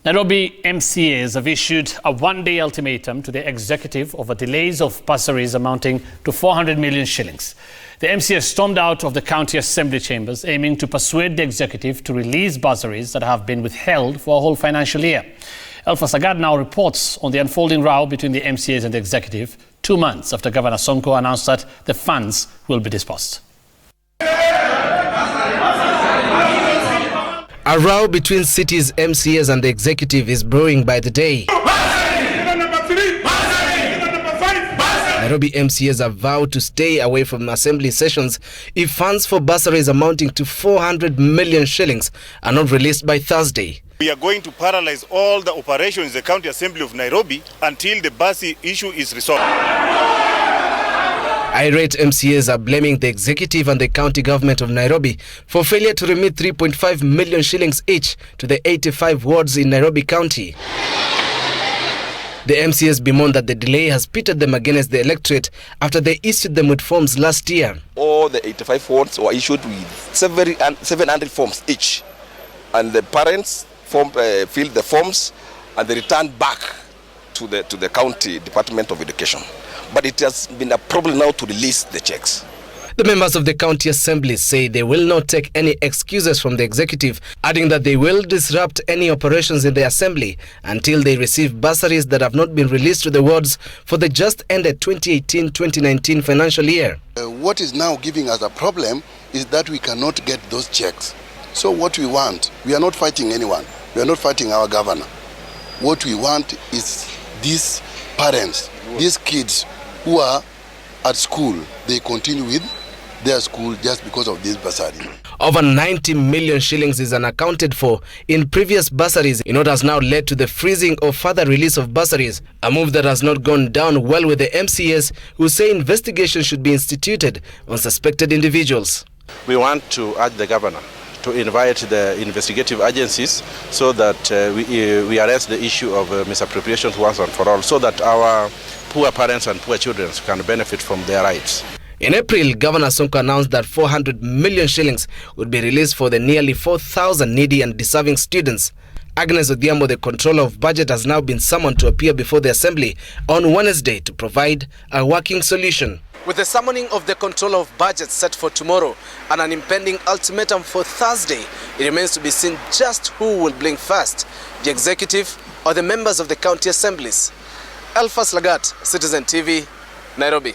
Nairobi MCAs have issued a one-day ultimatum to the executive over delays of bursaries amounting to 400 million shillings. The MCAs stormed out of the county assembly chambers, aiming to persuade the executive to release bursaries that have been withheld for a whole financial year. Elphas Lagat now reports on the unfolding row between the MCAs and the executive 2 months after Governor Sonko announced that the funds will be disbursed. A row between city's MCAs and the executive is brewing by the day. Nairobi MCAs have vowed to stay away from assembly sessions if funds for bursaries amounting to 400 million shillings are not released by Thursday. We are going to paralyze all the operations in the County Assembly of Nairobi until the bursary issue is resolved. Irate MCAs are blaming the executive and the county government of Nairobi for failure to remit 3.5 million shillings each to the 85 wards in Nairobi County. The MCAs bemoan that the delay has pitted them against the electorate after they issued them with forms last year. All the 85 wards were issued with 700 forms each, and the parents filled the forms and they returned back to the county Department of Education. But it has been a problem now to release the checks. The members of the county assembly say they will not take any excuses from the executive, adding that they will disrupt any operations in the assembly until they receive bursaries that have not been released to the wards for the just ended 2018-2019 financial year. What is now giving us a problem is that we cannot get those checks. So what we want, we are not fighting anyone. We are not fighting our governor. What we want is these parents, these kids who are at school, they continue with their school just because of this bursary. Over 90 million shillings is unaccounted for in previous bursaries, in what has now led to the freezing of further release of bursaries, a move that has not gone down well with the MCAs, who say investigations should be instituted on suspected individuals. We want to urge the governor to invite the investigative agencies so that we arrest the issue of misappropriations once and for all, so that our poor parents and poor children can benefit from their rights. In April, Governor Sonko announced that 400 million shillings would be released for the nearly 4,000 needy and deserving students. Agnes Odhiambo, the controller of budget, has now been summoned to appear before the assembly on Wednesday to provide a working solution. With the summoning of the controller of budget set for tomorrow and an impending ultimatum for Thursday, it remains to be seen just who will blink first, the executive or the members of the county assemblies. Elphas Lagat, Citizen TV, Nairobi.